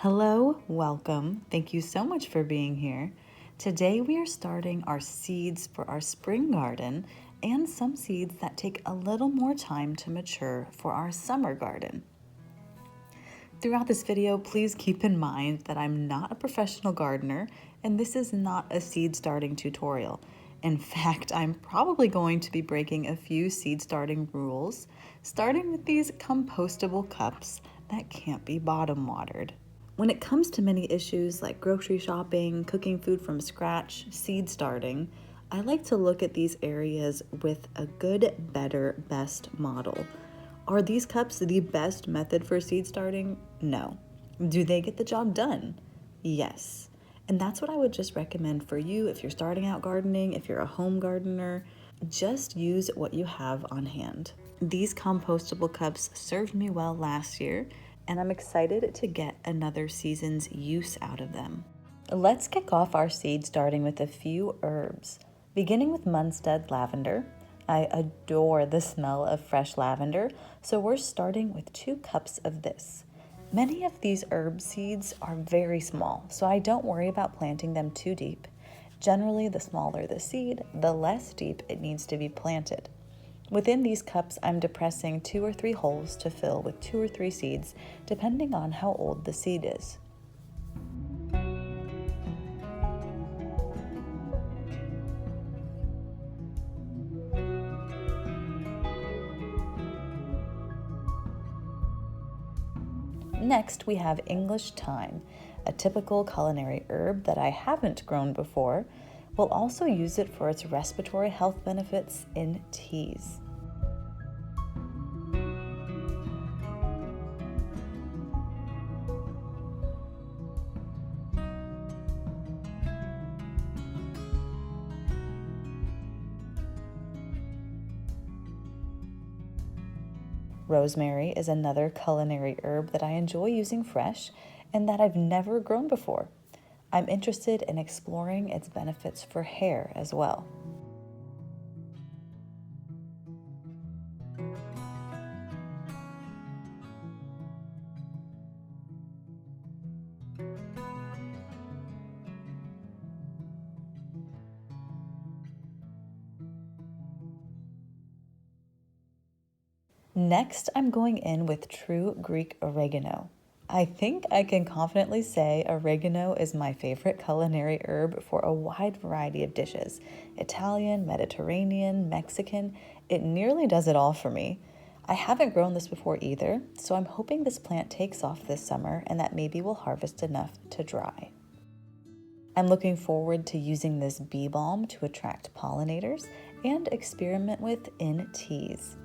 Hello, welcome. Thank you so much for being here. Today we are starting our seeds for our spring garden and some seeds that take a little more time to mature for our summer garden. Throughout this video, please keep in mind that I'm not a professional gardener and this is not a seed starting tutorial. In fact, I'm probably going to be breaking a few seed starting rules, starting with these compostable cups that can't be bottom watered. When it comes to many issues like grocery shopping, cooking food from scratch, seed starting, I like to look at these areas with a good, better, best model. Are these cups the best method for seed starting? No. Do they get the job done? Yes. And that's what I would just recommend for you if you're starting out gardening, if you're a home gardener. Just use what you have on hand. These compostable cups served me well last year, and I'm excited to get another season's use out of them. Let's kick off our seed starting with a few herbs, beginning with Munstead lavender. I adore the smell of fresh lavender, so we're starting with 2 cups of this. Many of these herb seeds are very small, so I don't worry about planting them too deep. Generally, the smaller the seed, the less deep it needs to be planted. Within these cups, I'm depressing 2 or 3 holes to fill with 2 or 3 seeds, depending on how old the seed is. Next, we have English thyme, a typical culinary herb that I haven't grown before. We'll also use it for its respiratory health benefits in teas. Rosemary is another culinary herb that I enjoy using fresh and that I've never grown before. I'm interested in exploring its benefits for hair as well. Next, I'm going in with true Greek oregano. I think I can confidently say oregano is my favorite culinary herb for a wide variety of dishes. Italian, Mediterranean, Mexican, it nearly does it all for me. I haven't grown this before either, so I'm hoping this plant takes off this summer and that maybe we'll harvest enough to dry. I'm looking forward to using this bee balm to attract pollinators and experiment with in teas.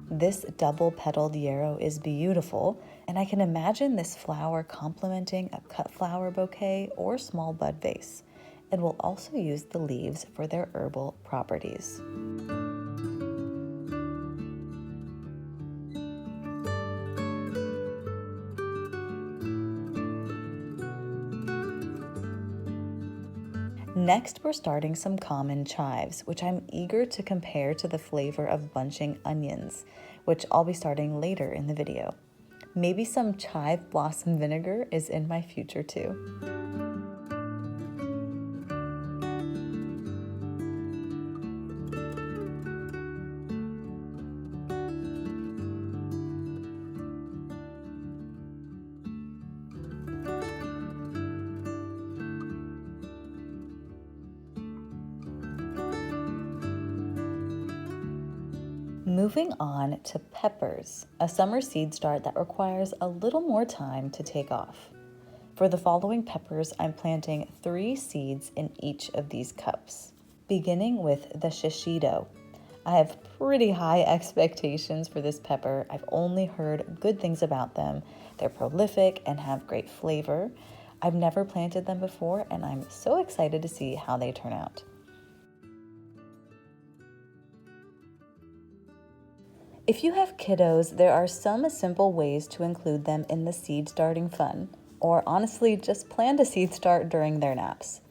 This double-petaled yarrow is beautiful, and I can imagine this flower complementing a cut flower bouquet or small bud vase. And we'll also use the leaves for their herbal properties. Next, we're starting some common chives, which I'm eager to compare to the flavor of bunching onions, which I'll be starting later in the video. Maybe some chive blossom vinegar is in my future too. Moving on to peppers, a summer seed start that requires a little more time to take off. For the following peppers, I'm planting 3 seeds in each of these cups, beginning with the shishito. I have pretty high expectations for this pepper. I've only heard good things about them. They're prolific and have great flavor. I've never planted them before, and I'm so excited to see how they turn out. If you have kiddos, there are some simple ways to include them in the seed starting fun, or honestly, just plan to seed start during their naps.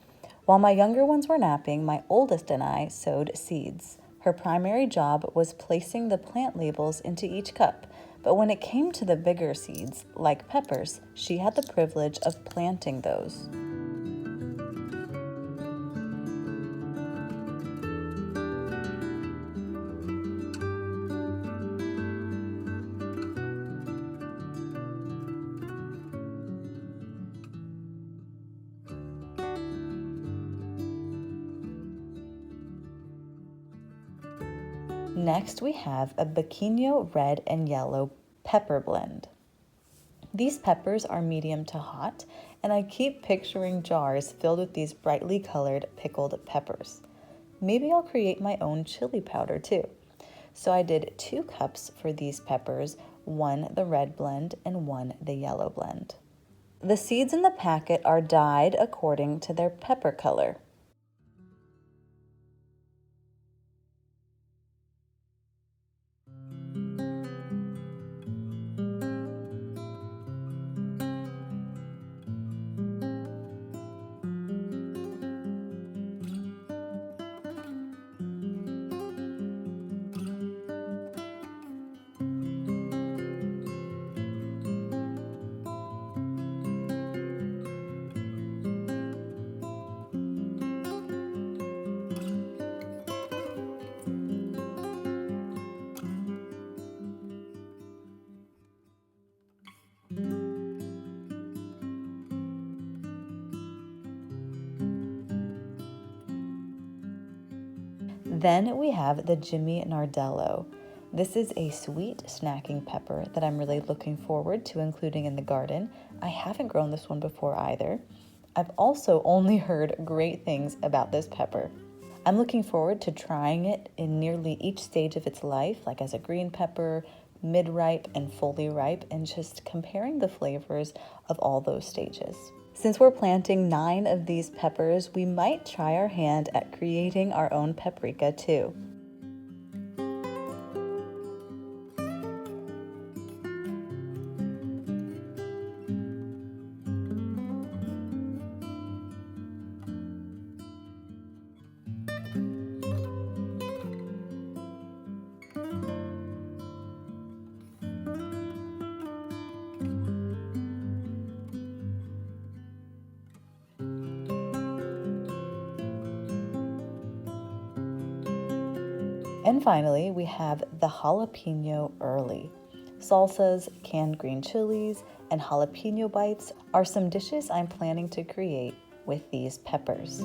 While my younger ones were napping, my oldest and I sowed seeds. Her primary job was placing the plant labels into each cup, but when it came to the bigger seeds, like peppers, she had the privilege of planting those. Next, we have a Bacchino red and yellow pepper blend. These peppers are medium to hot, and I keep picturing jars filled with these brightly colored pickled peppers. Maybe I'll create my own chili powder too. So I did 2 cups for these peppers, one the red blend and one the yellow blend. The seeds in the packet are dyed according to their pepper color. Then we have the Jimmy Nardello. This is a sweet snacking pepper that I'm really looking forward to including in the garden. I haven't grown this one before either. I've also only heard great things about this pepper. I'm looking forward to trying it in nearly each stage of its life, like as a green pepper, mid-ripe, and fully ripe, and just comparing the flavors of all those stages. Since we're planting 9 of these peppers, we might try our hand at creating our own paprika too. And finally, we have the jalapeno early. Salsas, canned green chilies, and jalapeno bites are some dishes I'm planning to create with these peppers.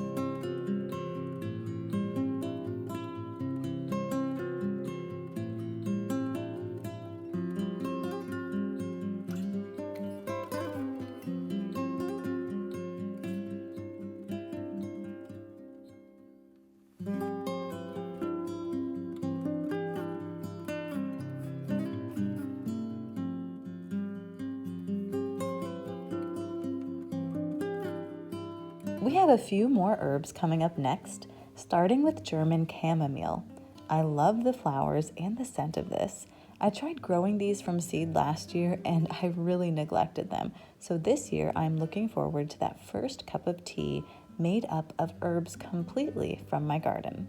We have a few more herbs coming up next, starting with German chamomile. I love the flowers and the scent of this. I tried growing these from seed last year and I really neglected them. So this year I'm looking forward to that first cup of tea made up of herbs completely from my garden.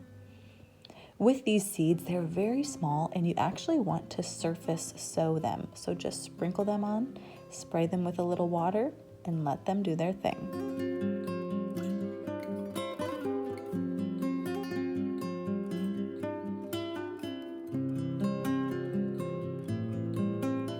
With these seeds, they're very small and you actually want to surface sow them. So just sprinkle them on, spray them with a little water, and let them do their thing.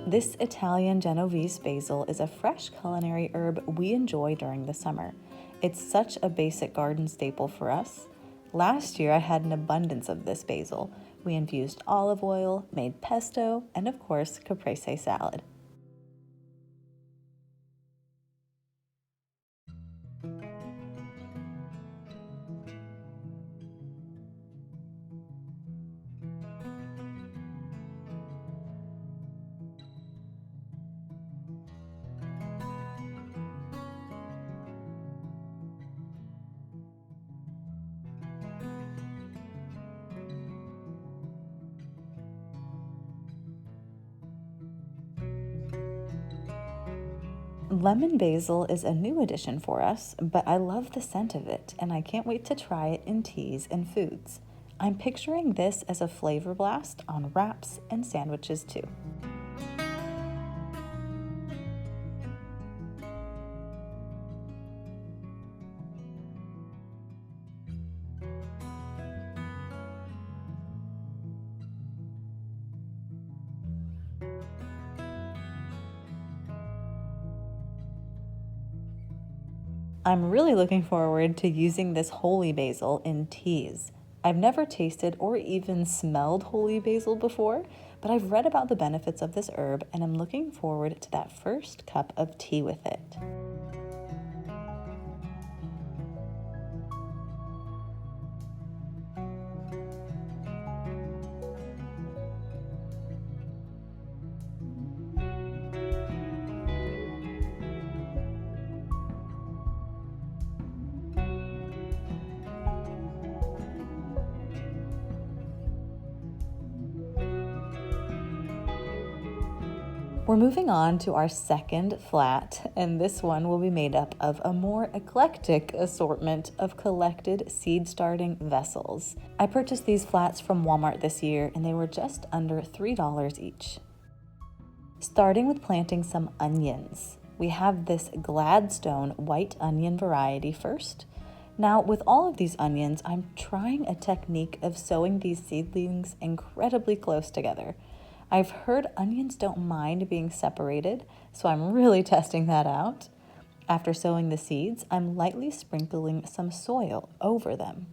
This Italian Genovese basil is a fresh culinary herb we enjoy during the summer. It's such a basic garden staple for us. Last year I had an abundance of this basil. We infused olive oil, made pesto, and of course caprese salad. Lemon basil is a new addition for us, but I love the scent of it and I can't wait to try it in teas and foods. I'm picturing this as a flavor blast on wraps and sandwiches too. I'm really looking forward to using this holy basil in teas. I've never tasted or even smelled holy basil before, but I've read about the benefits of this herb and I'm looking forward to that first cup of tea with it. We're moving on to our second flat, and this one will be made up of a more eclectic assortment of collected seed starting vessels. I purchased these flats from Walmart this year, and they were just under $3 each. Starting with planting some onions. We have this Gladstone white onion variety first. Now, with all of these onions, I'm trying a technique of sowing these seedlings incredibly close together. I've heard onions don't mind being separated, so I'm really testing that out. After sowing the seeds, I'm lightly sprinkling some soil over them.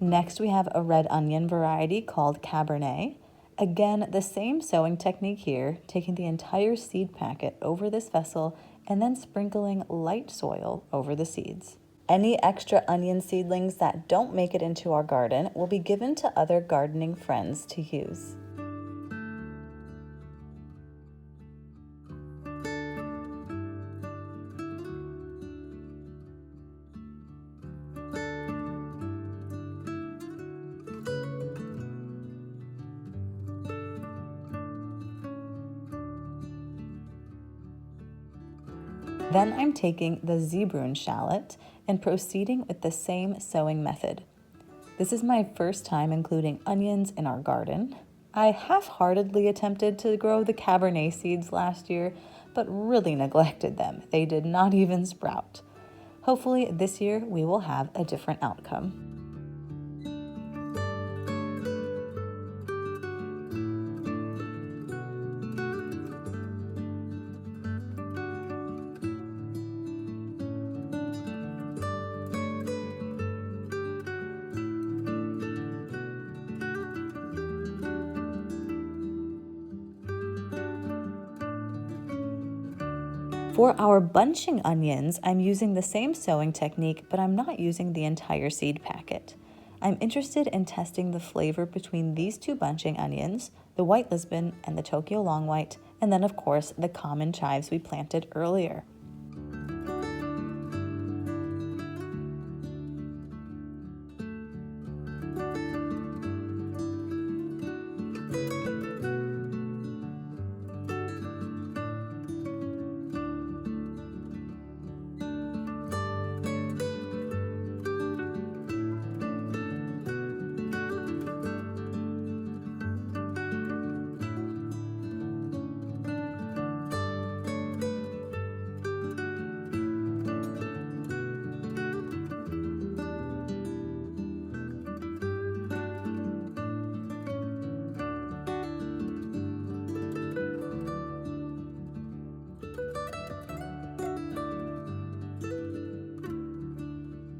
Next, we have a red onion variety called Cabernet. Again, the same sowing technique here, taking the entire seed packet over this vessel and then sprinkling light soil over the seeds. Any extra onion seedlings that don't make it into our garden will be given to other gardening friends to use. Then I'm taking the Zebrun shallot and proceeding with the same sowing method. This is my first time including onions in our garden. I half-heartedly attempted to grow the Cabernet seeds last year, but really neglected them. They did not even sprout. Hopefully this year we will have a different outcome. For our bunching onions, I'm using the same sowing technique, but I'm not using the entire seed packet. I'm interested in testing the flavor between these two bunching onions, the white Lisbon and the Tokyo long white, and then of course the common chives we planted earlier.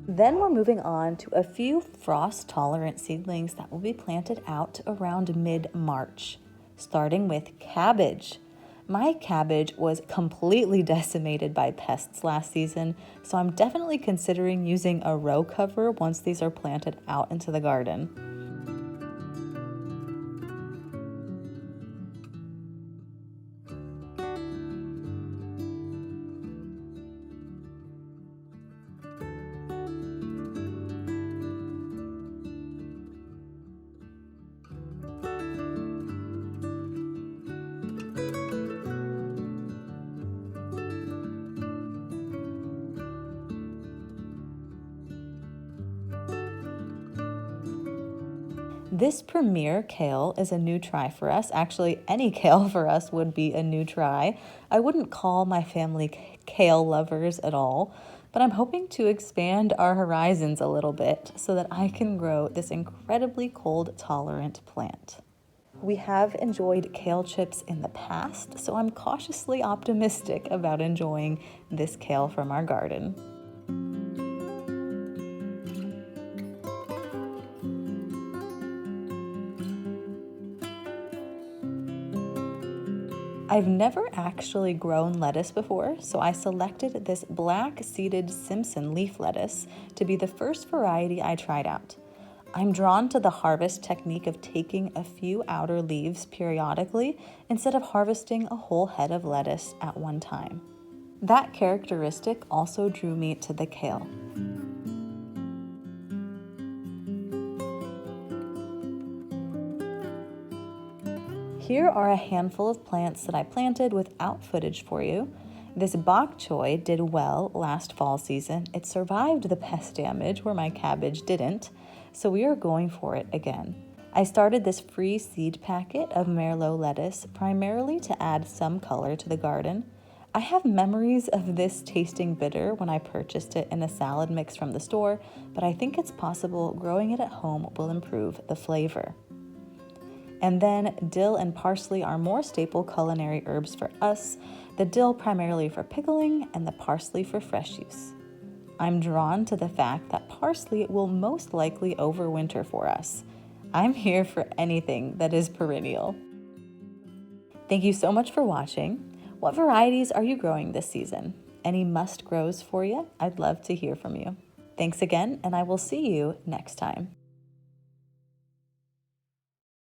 Then we're moving on to a few frost-tolerant seedlings that will be planted out around mid-March, starting with cabbage. My cabbage was completely decimated by pests last season, so I'm definitely considering using a row cover once these are planted out into the garden. This premier kale is a new try for us. Actually, any kale for us would be a new try. I wouldn't call my family kale lovers at all, but I'm hoping to expand our horizons a little bit so that I can grow this incredibly cold tolerant plant. We have enjoyed kale chips in the past, so I'm cautiously optimistic about enjoying this kale from our garden. I've never actually grown lettuce before, so I selected this black-seeded Simpson leaf lettuce to be the first variety I tried out. I'm drawn to the harvest technique of taking a few outer leaves periodically instead of harvesting a whole head of lettuce at one time. That characteristic also drew me to the kale. Here are a handful of plants that I planted without footage for you. This bok choy did well last fall season. It survived the pest damage where my cabbage didn't, so we are going for it again. I started this free seed packet of Merlot lettuce primarily to add some color to the garden. I have memories of this tasting bitter when I purchased it in a salad mix from the store, but I think it's possible growing it at home will improve the flavor. And then dill and parsley are more staple culinary herbs for us, the dill primarily for pickling and the parsley for fresh use. I'm drawn to the fact that parsley will most likely overwinter for us. I'm here for anything that is perennial. Thank you so much for watching. What varieties are you growing this season? Any must grows for you? I'd love to hear from you. Thanks again, and I will see you next time.